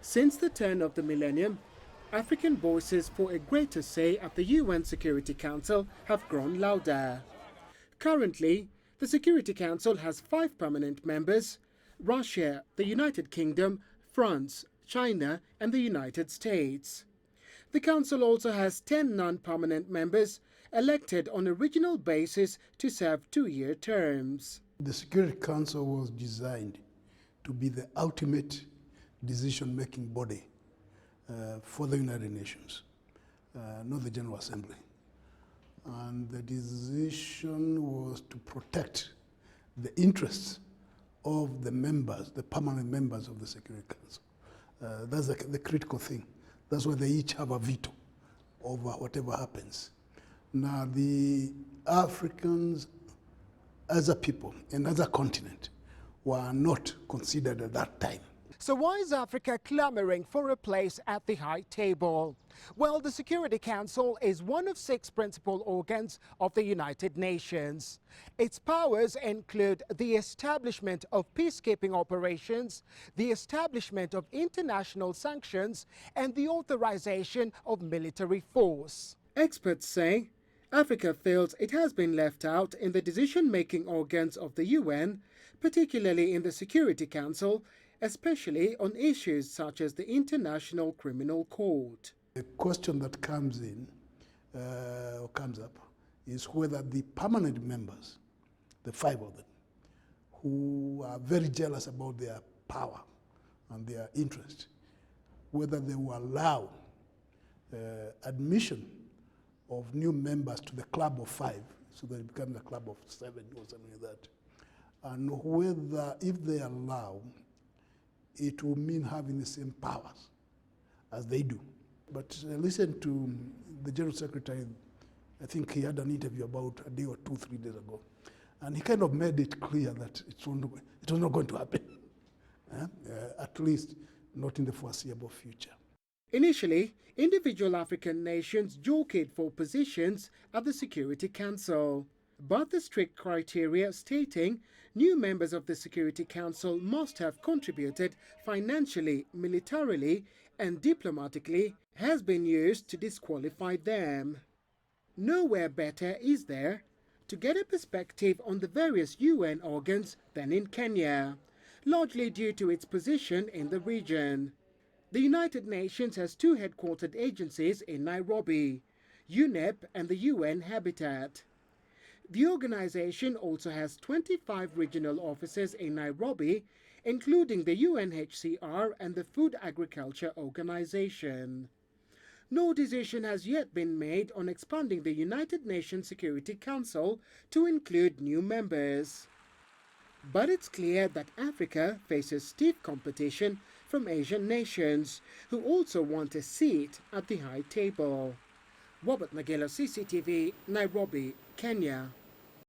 Since the turn of the millennium, African voices for a greater say at the UN Security Council have grown louder. Currently, the Security Council has 5 permanent members: Russia, the United Kingdom, France, China and the United States. The Council also has 10 non-permanent members elected on a regional basis to serve 2-year terms. The Security Council was designed to be the ultimate decision-making body for the United Nations, not the General Assembly. And the decision was to protect the interests of the members, the permanent members of the Security Council. That's the critical thing. That's why they each have a veto over whatever happens. Now, the Africans as a people and as a continent were not considered at that time. So why is Africa clamoring for a place at the high table? Well, the Security Council is one of 6 principal organs of the United Nations. Its powers include the establishment of peacekeeping operations, the establishment of international sanctions, and the authorization of military force. Experts say Africa feels it has been left out in the decision-making organs of the UN, particularly in the Security Council, especially on issues such as the International Criminal Court. The question that comes up is whether the permanent members, the 5 of them, who are very jealous about their power and their interest, whether they will allow admission of new members to the club of 5, so that it becomes a club of 7 or something like that, and whether, if they allow, it will mean having the same powers as they do. But listen to the General Secretary. I think he had an interview about a day or 2, 3 days ago, and he kind of made it clear that it was not going to happen, at least not in the foreseeable future. Initially, individual African nations jockeyed for positions at the Security Council. But the strict criteria stating new members of the Security Council must have contributed financially, militarily and diplomatically has been used to disqualify them. Nowhere better is there to get a perspective on the various UN organs than in Kenya, largely due to its position in the region. The United Nations has 2 headquartered agencies in Nairobi, UNEP and the UN Habitat. The organization also has 25 regional offices in Nairobi, including the UNHCR and the Food Agriculture Organization. No decision has yet been made on expanding the United Nations Security Council to include new members. But it's clear that Africa faces stiff competition from Asian nations who also want a seat at the high table. Nagila, CCTV, Nairobi, Kenya.